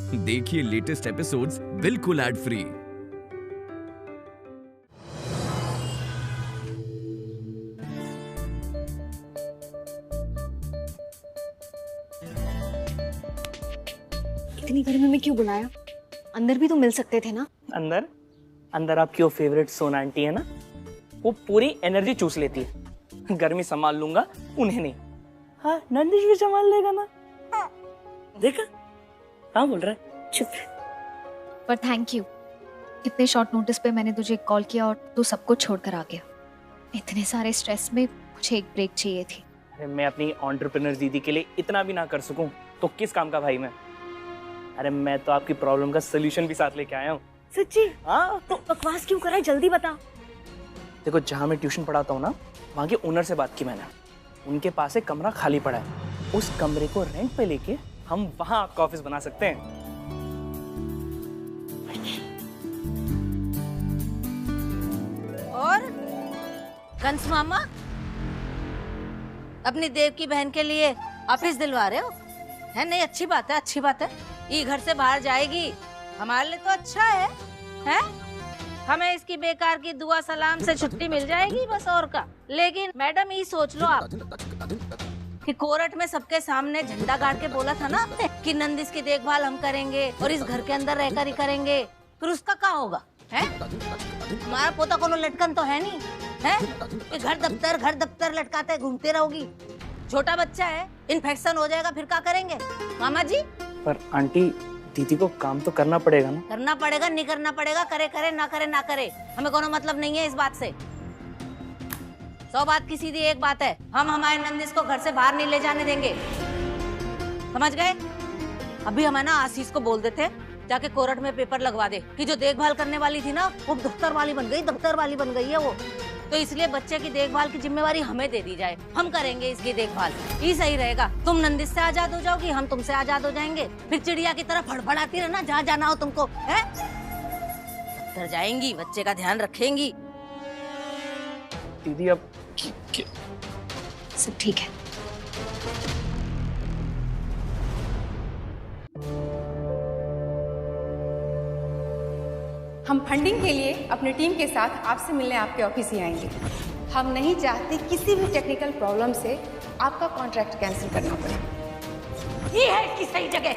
देखिए latest episodes बिल्कुल ad free. इतनी गर्मी में क्यों बुलाया? अंदर भी तो मिल सकते थे ना। अंदर अंदर आपकी वो फेवरेट सोना आंटी है ना, वो पूरी एनर्जी चूस लेती है। गर्मी संभाल लूंगा, उन्हें नहीं। हाँ, नंदिश भी संभाल लेगा ना। देखा हाँ बोल रहा है, चुप। पर थैंक यू, इतने शॉर्ट नोटिस पे मैंने तुझे कॉल किया और तू सब कुछ छोड़कर आ गया। इतने सारे स्ट्रेस में मुझे एक ब्रेक चाहिए थी। अरे मैं अपनी एंटरप्रेन्योर दीदी के लिए इतना भी ना कर सकूं तो किस काम का भाई मैं। अरे मैं तो आपकी प्रॉब्लम का सोल्यूशन भी साथ लेके आया हूँ। सच्ची? हाँ तो बकवास क्यों कर रहा है, जल्दी बता। देखो, जहाँ मैं ट्यूशन पढ़ाता हूँ ना, वहाँ के ओनर से बात की मैंने। उनके पास एक कमरा खाली पड़ा है, उस कमरे को रेंट पे लेके हम वहाँ आपका ऑफिस बना सकते हैं। और कंस मामा अपनी देव की बहन के लिए ऑफिस दिलवा रहे हो? है नहीं, अच्छी बात है, अच्छी बात है। ये घर से बाहर जाएगी, हमारे लिए तो अच्छा है, हैं? हमें इसकी बेकार की दुआ सलाम से छुट्टी मिल जाएगी बस, और का। लेकिन मैडम ये सोच लो आप कि कोर्ट में सबके सामने झंडा गाड़ के बोला था ना आपने कि नंदिस की देखभाल हम करेंगे और इस घर के अंदर रहकर ही करेंगे, फिर उसका क्या होगा? है हमारा पोता कोनो लटकन तो है नहीं है कि घर दफ्तर लटकाते घूमते रहोगी। छोटा बच्चा है, इन्फेक्शन हो जाएगा, फिर क्या करेंगे मामा जी? पर आंटी, दीदी को काम तो करना पड़ेगा ना। करना पड़ेगा, नहीं करना पड़ेगा, करे करे ना करे ना करे, हमें कोनो मतलब नहीं है इस बात से। 100 बात की सीधी एक बात है, हम हमारे नंदिस को घर से बाहर नहीं ले जाने देंगे, समझ गए? अभी हम है ना आशीष को बोल देते, जाके कोर्ट में पेपर लगवा दे कि जो देखभाल करने वाली थी ना वो दफ्तर वाली बन गई है वो। तो इसलिए बच्चे की देखभाल की जिम्मेवारी हमें दे दी जाए, हम करेंगे इसकी देखभाल। ये सही रहेगा। तुम नंदिस से आजाद हो जाओगी, हम तुमसे आजाद हो जाएंगे, फिर चिड़िया की तरह फड़फड़ाती रहना जहाँ जाना हो तुमको, है? दफ्तर जाएंगी, बच्चे का ध्यान रखेंगी। दीदी अब सब ठीक है। हम फंडिंग के लिए अपनी टीम के साथ आपसे मिलने आपके ऑफिस ही आएंगे। हम नहीं चाहते किसी भी टेक्निकल प्रॉब्लम से आपका कॉन्ट्रैक्ट कैंसिल करना पड़े। ये है इसकी सही जगह।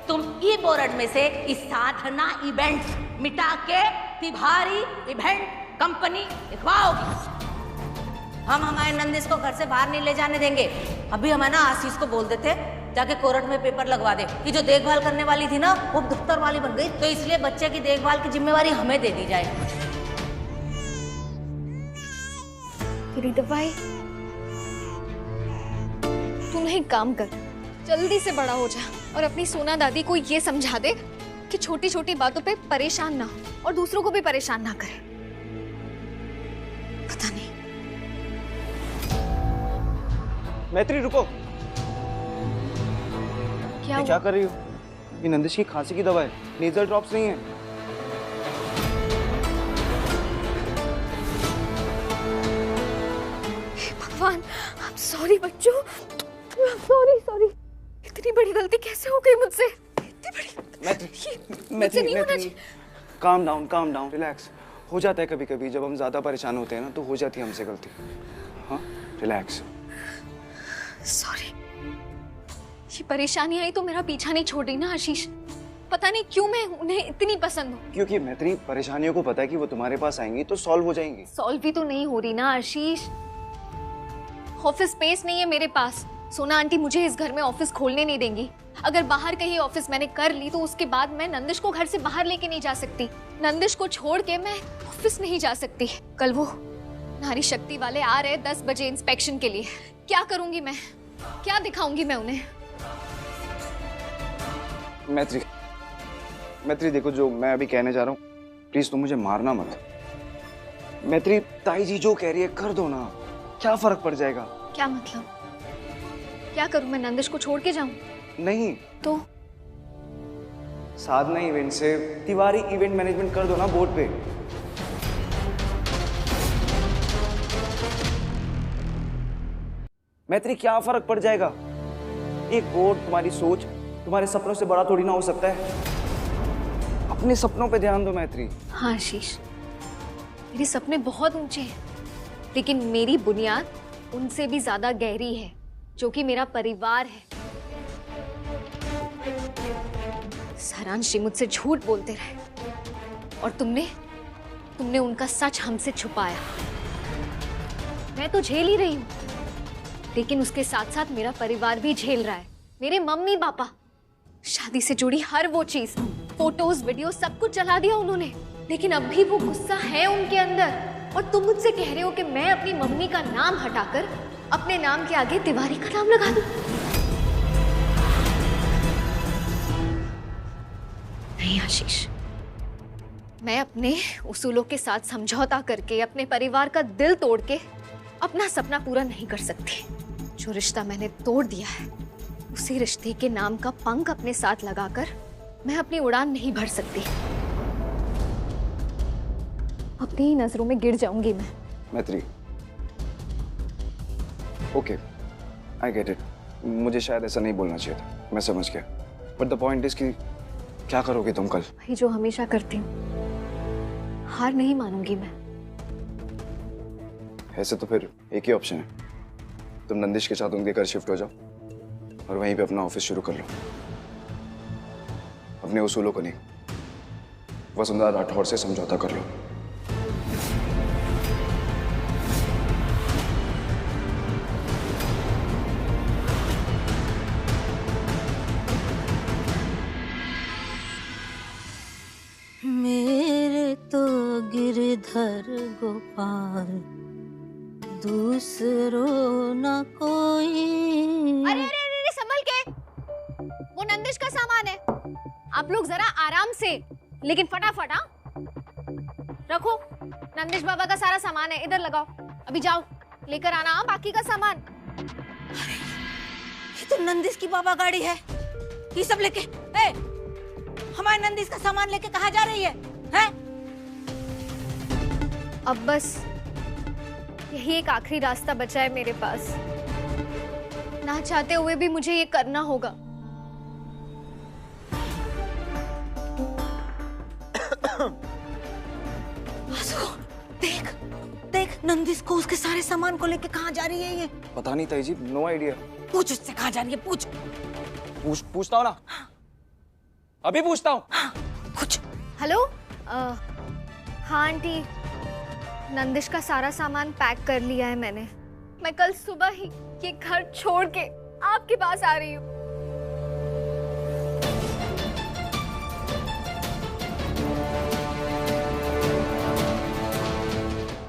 तुम ई बोर्ड में से इस साधना इवेंट मिटा के तिवारी इवेंट कंपनी लिखवाओगी। हम हमारे नंदिस को घर से बाहर नहीं ले जाने देंगे। अभी हम है ना आशीष को बोल देते, जाके कोर्ट में पेपर लगवा दे कि जो देखभाल करने वाली थी ना वो दफ्तर वाली बन गई, तो इसलिए बच्चे की देखभाल की जिम्मेवारी हमें दे दी जाए। भाई तू नहीं, काम कर, जल्दी से बड़ा हो जा और अपनी सोना दादी को ये समझा दे कि छोटी छोटी बातों पे परेशान ना हो और दूसरों को भी परेशान ना करे। पता नहीं। मैत्री रुको। क्या कर रही हो? ये नंदिश की खांसी की दवा है, नेजल ड्रॉप्स नहीं है। भगवान, सॉरी बच्चों, सॉरी। इतनी बड़ी गलती कैसे हो गई मुझसे? इतनी बड़ी मैत्री, काम डाउन, रिलैक्स। हो जाता है कभी कभी, जब हम ज्यादा परेशान होते हैं ना तो हो जाती है हमसे गलती। हाँ, रिलैक्स। सॉरी। ये परेशानी आई तो मेरा पीछा नहीं छोड़ रही ना आशीष। पता नहीं क्यों मैं उन्हें इतनी पसंद हूँ। क्योंकि मैत्री, परेशानियों को पता है कि वो तुम्हारे पास आएंगी तो सॉल्व हो जाएंगी। सॉल्व भी तो नहीं हो रही ना आशीष। ऑफिस स्पेस नहीं है मेरे पास। सोना आंटी मुझे इस घर में ऑफिस खोलने नहीं देंगी। अगर बाहर कहीं ऑफिस मैंने कर ली तो उसके बाद मैं नंदिश को घर से बाहर लेके नहीं जा सकती। नंदिश को छोड़ के मैं ऑफिस नहीं जा सकती। कल वो नारी शक्ति वाले आ रहे 10 बजे इंस्पेक्शन के लिए। क्या करूंगी मैं? क्या दिखाऊंगी मैं उन्हें? मैत्री देखो, जो मैं अभी कहने जा रहा हूँ, प्लीज तुम मुझे मारना मत। मैत्री, ताई जी जो कह रही है कर दो ना, क्या फर्क पड़ जाएगा? क्या मतलब? क्या करूं मैं? नंदिश को छोड़ के जाऊं? नहीं तो साधना इवेंट से तिवारी इवेंट मैनेजमेंट कर दो ना बोर्ड पे। मैत्री, क्या फर्क पड़ जाएगा? एक बोर्ड, तुम्हारी सोच, तुम्हारे सपनों से बड़ा थोड़ी ना हो सकता है। अपने सपनों पे ध्यान दो मैत्री। हाँ आशीष, मेरे सपने बहुत ऊंचे हैं, लेकिन मेरी बुनियाद उनसे भी ज्यादा गहरी है, जो कि मेरा परिवार है। सारांश जी मुझसे झूठ बोलते रहे और तुमने उनका सच हमसे छुपाया। मैं तो झेल ही रही हूँ, लेकिन उसके साथ साथ मेरा परिवार भी झेल रहा है। मेरे मम्मी पापा, शादी से जुड़ी हर वो चीज, फोटोज वीडियो सब कुछ जला दिया उन्होंने, लेकिन अब भी वो गुस्सा है उनके अंदर। और तुम मुझसे कह रहे हो कि मैं अपनी मम्मी का नाम हटाकर अपने नाम के आगे तिवारी का नाम लगा दूं? नहीं आशीष, मैं अपने उसूलों के साथ समझौता करके, अपने परिवार का दिल तोड़ के अपना सपना पूरा नहीं कर सकती। जो रिश्ता मैंने तोड़ दिया है, उसी रिश्ते के नाम का पंख अपने साथ लगाकर मैं अपनी उड़ान नहीं भर सकती। अपनी ही नजरों में गिर जाऊंगी मैं। मैत्री, ओके, आई गेट इट। मुझे शायद ऐसा नहीं बोलना चाहिए था, मैं समझ गया। बट द पॉइंट इज कि क्या करोगे तुम कल? भाई जो हमेशा करती हूँ, हार नहीं मानूंगी मैं। ऐसे तो फिर एक ही ऑप्शन है, तुम नंदिश के साथ उनके घर शिफ्ट हो जाओ और वहीं पे अपना ऑफिस शुरू कर लो। अपने उसूलों को नहीं, वसुंधरा राठौर से समझौता कर लो। मेरे तो गिरधर गोपाल, दूसरों न कोई। अरे अरे अरे, संभल के, वो नंदिश का सामान है। आप लोग जरा आराम से, लेकिन फटाफट। हाँ, रखो, नंदिश बाबा का सारा सामान है, इधर लगाओ। अभी जाओ लेकर आना। हाँ, बाकी का सामान। ये तो नंदिश की बाबा गाड़ी है। ये सब लेके हमारे नंदिश का सामान लेके कहाँ जा रही है? हैं? अब बस यही एक आखिरी रास्ता बचा है मेरे पास। ना चाहते हुए भी मुझे ये करना होगा। देख देख, नंदिश को उसके सारे सामान को लेके कहाँ जा रही है ये? पता नहीं ताई जी, नो आइडिया। पूछ उससे कहाँ जा रही है, पूछता हूँ ना, अभी पूछता हूँ। कुछ। हेलो, हाँ आंटी, नंदिश का सारा सामान पैक कर लिया है मैंने। मैं कल सुबह ही ये घर छोड़ के आपके पास आ रही हूँ।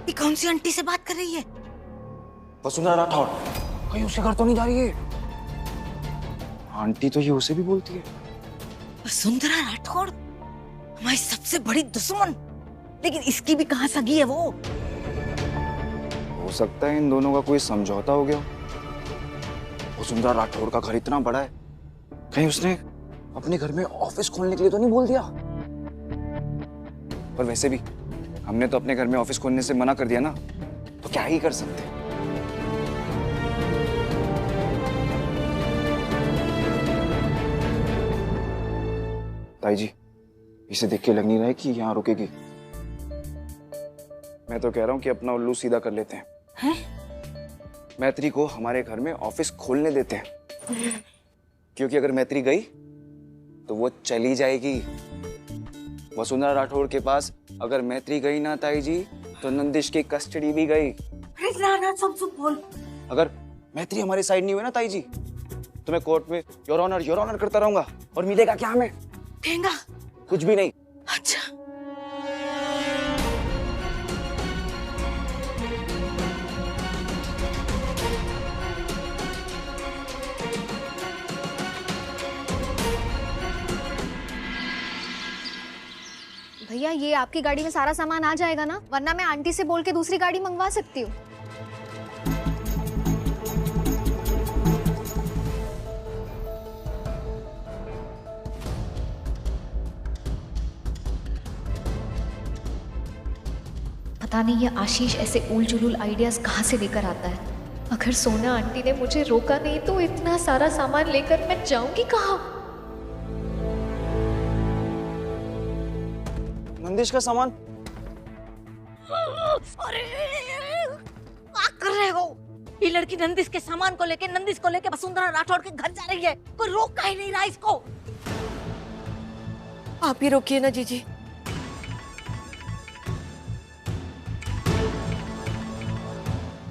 ये कौन सी आंटी से बात कर रही है? वसुंधरा राठौर। कहीं उसके घर तो नहीं जा रही है? आंटी तो ये उसे भी बोलती है। वसुंधरा राठौर हमारी सबसे बड़ी दुश्मन, लेकिन इसकी भी कहाँ सगी है वो? हो सकता है इन दोनों का कोई समझौता हो गया। वसुंधरा राठौर का घर इतना बड़ा है, कहीं उसने अपने घर में ऑफिस खोलने के लिए तो नहीं बोल दिया? पर वैसे भी हमने तो अपने घर में ऑफिस खोलने से मना कर दिया ना, तो क्या ही कर सकते हैं। ताई जी, इसे देख के लग नहीं रहा है कि यहाँ रुकेगी। मैं तो कह रहा हूँ कि अपना उल्लू सीधा कर लेते हैं। मैत्री को हमारे घर में ऑफिस खोलने देते हैं, क्योंकि अगर मैत्री गई तो वो चली जाएगी। वसुंधरा राठौर के पास अगर मैत्री गई ना ताई जी, तो नंदिश की कस्टडी भी गई। सब बोल। अगर मैत्री हमारी साइड नहीं हुई ना ताई जी, तो मैं कोर्ट में योर ऑनर करता रहूंगा, और मिलेगा क्या हमें? ठेंगा? कुछ भी नहीं। अच्छा, भैया, ये आपकी गाड़ी में सारा सामान आ जाएगा ना? वरना मैं आंटी से बोल के दूसरी गाड़ी मंगवा सकती हूँ। पता नहीं ये आशीष ऐसे उल जुलूल आइडियाज कहाँ से लेकर आता है। अगर सोना आंटी ने मुझे रोका नहीं तो इतना सारा सामान लेकर मैं जाऊंगी कहाँ? नंदिश का सामान। अरे क्या कर रहे हो? ये लड़की नंदिश के सामान को लेके वसुंधरा राठौड़ के घर जा रही है। कोई रोक काहे नहीं रहा इसको? आप ही रोकिए ना जीजी।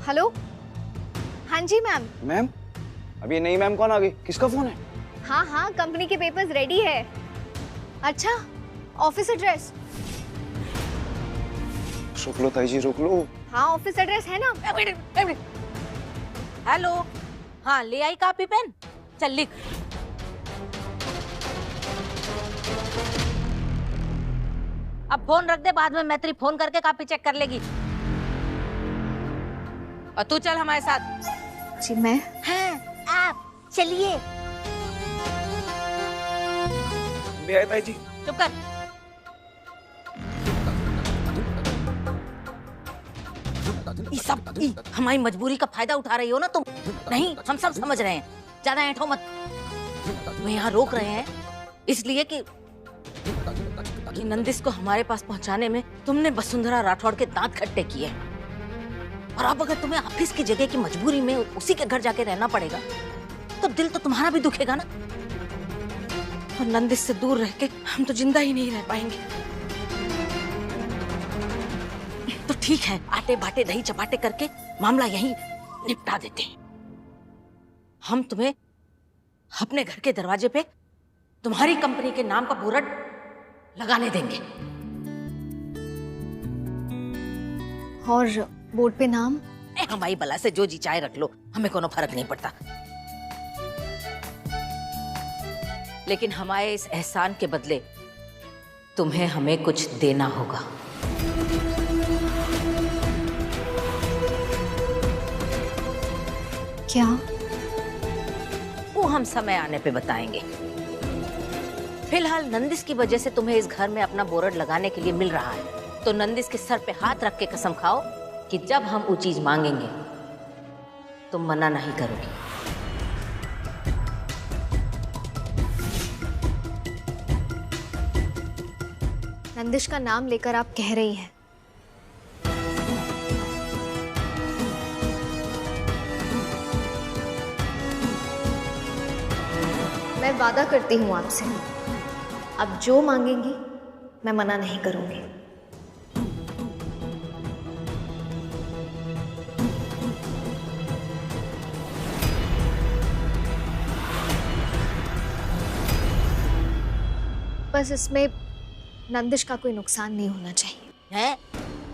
हेलो, हाँ जी मैम। मैम, अभी ये नई मैम कौन आ गई? किसका फोन है? हाँ हाँ, कंपनी के पेपर्स रेडी है। अच्छा, ऑफिस एड्रेस? रोक लो ताई जी, रोक लो। हाँ, ऑफिस एड्रेस है ना। एक मिनट। हेलो, हाँ ले आई कॉपी पेन? चल लिख। अब फोन रख दे, बाद में मैत्री फोन करके कॉपी चेक कर लेगी। और तू चल हमारे साथ। जी मैं? हाँ, आप चलिए। भी आए ताई जी। चुप कर। ये सब हमारी मजबूरी का फायदा उठा रही हो ना तुम? नहीं, हम सब समझ रहे हैं। ज्यादा ऐंठो मत। तुम्हें यहाँ रोक रहे हैं इसलिए कि नंदिश को हमारे पास पहुंचाने में तुमने वसुंधरा राठौड़ के दांत खट्टे किए। और अब अगर तुम्हें ऑफिस की जगह की मजबूरी में उसी के घर जाके रहना पड़ेगा तो दिल तो तुम्हारा भी दुखेगा ना। और नंदिश से दूर रह के हम तो जिंदा ही नहीं रह पाएंगे। तो ठीक है, आटे बाटे दही चपाटे करके मामला यहीं निपटा देते हैं। हम तुम्हें अपने घर के दरवाजे पे तुम्हारी कंपनी के नाम का बोर्ड लगाने देंगे। और बोर्ड पे नाम? हमारी बला से जो जी चाहे रख लो, हमें कोनो फर्क नहीं पड़ता। लेकिन हमारे इस एहसान के बदले तुम्हें हमें कुछ देना होगा। क्या? वो हम समय आने पे बताएंगे। फिलहाल नंदिश की वजह से तुम्हें इस घर में अपना बोर्ड लगाने के लिए मिल रहा है, तो नंदिश के सर पे हाथ रख के कसम खाओ कि जब हम वो चीज मांगेंगे तुम मना नहीं करोगी। नंदिश का नाम लेकर आप कह रही हैं? मैं वादा करती हूँ आपसे, अब जो मांगेंगी मैं मना नहीं करूंगी। बस इसमें नंदिश का कोई नुकसान नहीं होना चाहिए। है?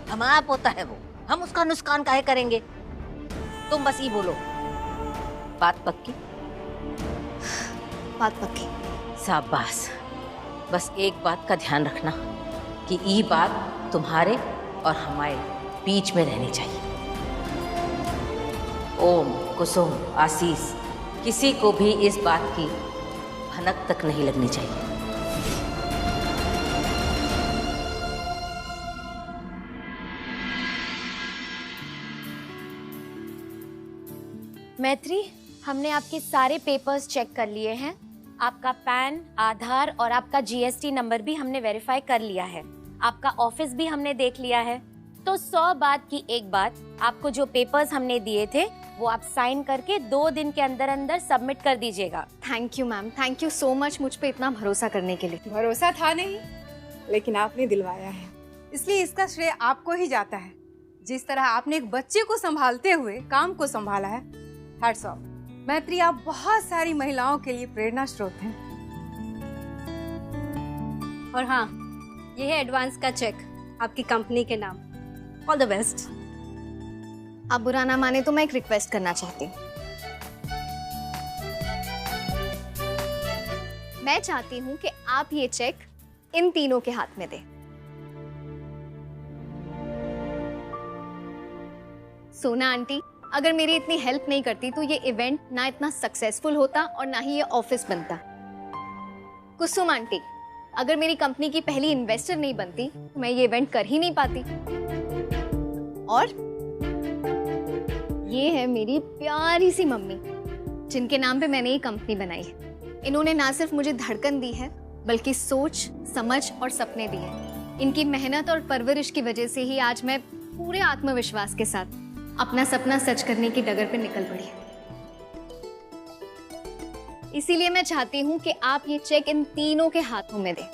हमारा पोता है वो, हम उसका नुकसान काहे करेंगे? तुम बस ये बोलो, बात पक्की? बात पक्की। शाबाश। बस एक बात का ध्यान रखना कि ये बात तुम्हारे और हमारे बीच में रहनी चाहिए। ओम, कुसुम, आशीष, किसी को भी इस बात की भनक तक नहीं लगनी चाहिए। मैत्री, हमने आपके सारे पेपर्स चेक कर लिए हैं। आपका पैन, आधार और आपका जीएसटी नंबर भी हमने वेरीफाई कर लिया है। आपका ऑफिस भी हमने देख लिया है। तो 100 बात की एक बात, आपको जो पेपर्स हमने दिए थे वो आप साइन करके 2 दिन के अंदर अंदर सबमिट कर दीजिएगा। Thank you ma'am, thank you so much मुझ पे इतना भरोसा करने के लिए। भरोसा था नहीं, लेकिन आपने दिलवाया है, इसलिए इसका श्रेय आपको ही जाता है। जिस तरह आपने एक बच्चे को संभालते हुए काम को संभाला है, हैट्स ऑफ। मैत्री, आप बहुत सारी महिलाओं के लिए प्रेरणा स्रोत हैं। और हाँ, ये है एडवांस का चेक आपकी कंपनी के नाम। All the best. आप बुरा ना माने तो मैं एक रिक्वेस्ट करना चाहती हूँ। मैं चाहती हूँ कि आप ये चेक इन तीनों के हाथ में दें। सोना आंटी, अगर मेरी इतनी हेल्प नहीं करती तो ये इवेंट ना इतना सक्सेसफुल होता और ना ही ये ऑफिस बनता। कुसुम आंटी, अगर मेरी कंपनी की पहली इन्वेस्टर नहीं बनती तो मैं ये इवेंट कर ही नहीं पाती। और ये है मेरी प्यारी सी मम्मी, जिनके नाम पे मैंने ये कंपनी बनाई है। इन्होंने ना सिर्फ मुझे धड़कन दी है, बल्कि सोच, समझ और सपने दिए। इनकी मेहनत और परवरिश की वजह से ही आज मैं पूरे आत्मविश्वास के साथ अपना सपना सच करने की डगर पर निकल पड़ी। इसीलिए मैं चाहती हूँ कि आप ये चेक इन तीनों के हाथों में दें,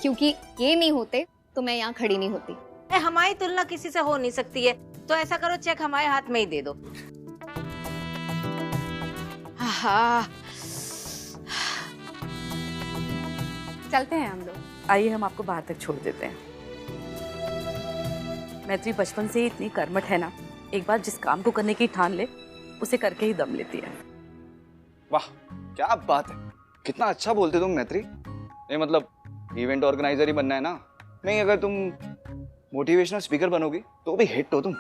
क्योंकि ये नहीं होते तो मैं यहाँ खड़ी नहीं होती। हमारी तुलना किसी से हो नहीं सकती है, तो ऐसा करो चेक हमारे हाथ में ही दे दो। हाँ, चलते हैं हम लोग। आइए हम आपको बाहर तक छोड़ देते हैं। मैत्री बचपन से ही इतनी कर्मठ है ना, एक बार जिस काम को करने की ठान ले उसे करके ही दम लेती है। वाह क्या बात है, कितना अच्छा बोलते तुम मैत्री। ये मतलब इवेंट ऑर्गेनाइजर ही बनना है ना? नहीं, अगर तुम मोटिवेशनल स्पीकर बनोगी तो भी हिट हो तुम।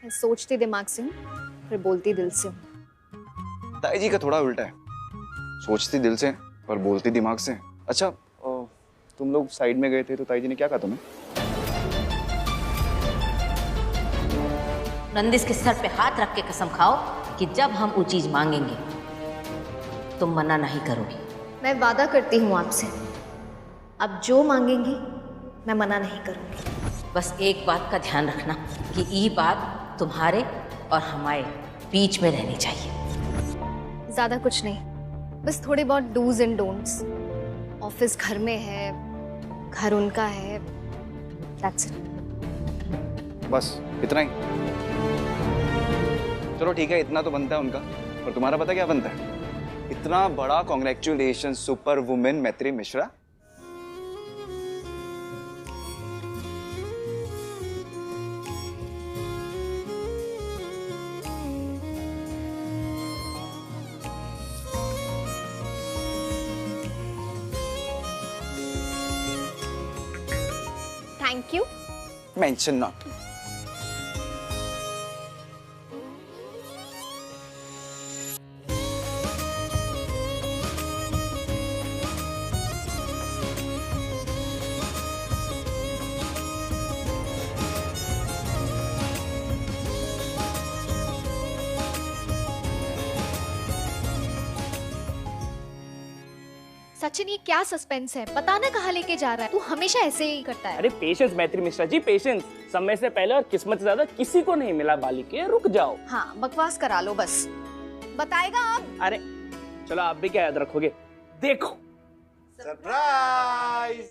मैं सोचती दिमाग से हूँ, फिर बोलती दिल से हूँ। ताई जी का थोड़ा उल्टा है, सोचती दिल से पर बोलती दिमाग से। अच्छा तुम लोग साइड में गए थे तो ताई जी ने क्या कहा तुम्हें? नंदिस के सर पे हाथ रख के कसम खाओ कि जब हम वो चीज मांगेंगे तुम मना नहीं करोगी। मैं वादा करती हूँ आपसे, अब जो मांगेंगी मैं मना नहीं करूँगी। बस एक बात का ध्यान रखना कि ये बात तुम्हारे और हमारे बीच में रहनी चाहिए। ज्यादा कुछ नहीं, बस थोड़े बहुत डूज एंड डोंट्स। ऑफिस घर में है, घर उनका है, दैट्स इट। बस इतना ही? चलो ठीक है, इतना तो बनता है उनका, और तुम्हारा पता क्या बनता है? इतना बड़ा कॉन्ग्रेचुलेशन सुपर वुमेन मैत्री Mishra. Thank you. Mention not. Sachin, ये क्या सस्पेंस है? पता ना कहाँ लेके जा रहा है। तू हमेशा ऐसे ही करता है। अरे पेशेंस मैत्री मिश्रा जी, पेशेंस। समय से पहले और किस्मत से ज्यादा किसी को नहीं मिला बालिके, रुक जाओ। हाँ, बकवास करा लो बस। बताएगा अब? अरे चलो, आप भी क्या याद रखोगे, देखो। सरप्राइज।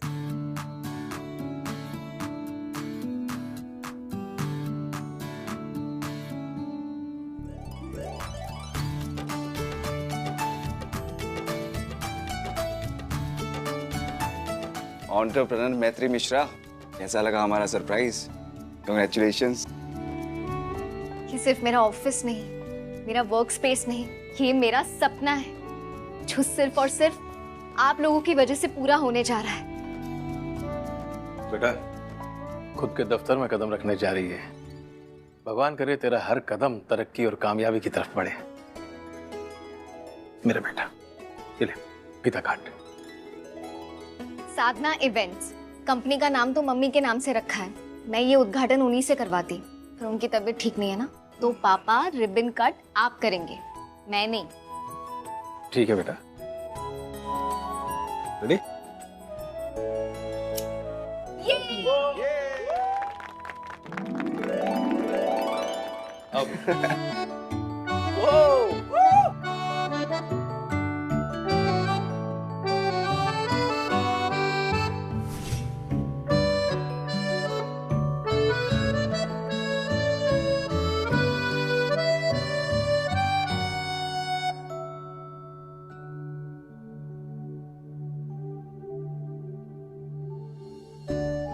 एंटरप्रेन्योर मैत्री मिश्रा, कैसा लगा हमारा सरप्राइज? कांग्रेचुलेशंस। ये सिर्फ मेरा ऑफिस नहीं, मेरा वर्क स्पेस नहीं, ये मेरा सपना है जो सिर्फ और सिर्फ आप लोगों की वजह से पूरा होने जा रहा है। बेटा, खुद के दफ्तर में कदम रखने जा रही है। भगवान करे तेरा हर कदम तरक्की और कामयाबी की तरफ बढ़े। मेरा बेटा, ये ले फीता काट। साधना इवेंट्स, कंपनी का नाम तो मम्मी के नाम से रखा है। मैं ये उद्घाटन उन्हीं से करवाती, पर उनकी तबीयत ठीक नहीं है ना, तो पापा रिबन कट आप करेंगे, मैं नहीं। ठीक है बेटा। रेडी?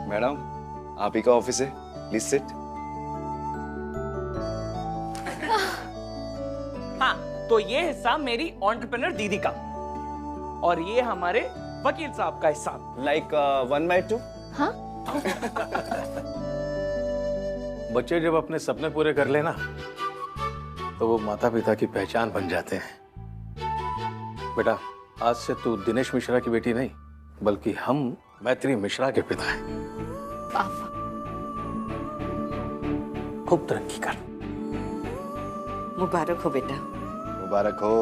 मैडम, आप ही का ऑफिस है, प्लीज सिट। हाँ, तो ये हिस्सा मेरी एंटरप्रेन्योर दीदी का, और ये हमारे वकील साहब का हिस्सा। लाइक 1/2। हाँ? बच्चे जब अपने सपने पूरे कर लेना तो वो माता पिता की पहचान बन जाते हैं। बेटा, आज से तू दिनेश मिश्रा की बेटी नहीं, बल्कि हम मैत्री मिश्रा के पिता हैं। पापा, खूब तरक्की कर। मुबारक हो बेटा। मुबारक हो।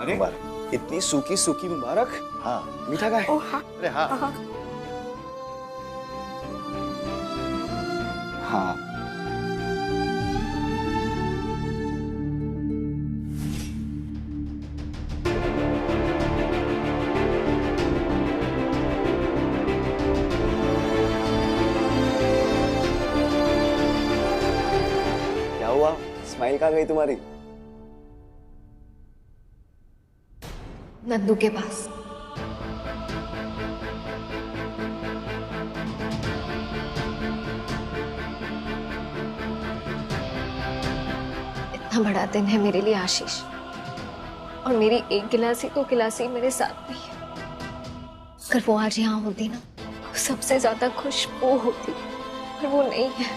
अरे मुबारक। इतनी सूखी सूखी मुबारक। हाँ, मीठा का है। ओ हाँ। अरे हाँ। हाँ। क्या हुआ? स्माइल कहाँ गई तुम्हारी? नंदू के पास। इतना बड़ा दिन है मेरे लिए आशीष, और मेरी एक गिलासी तो गिलासी मेरे साथ नहीं है। अगर वो आज यहाँ होती ना, तो सबसे ज्यादा खुश वो होती, पर वो नहीं है।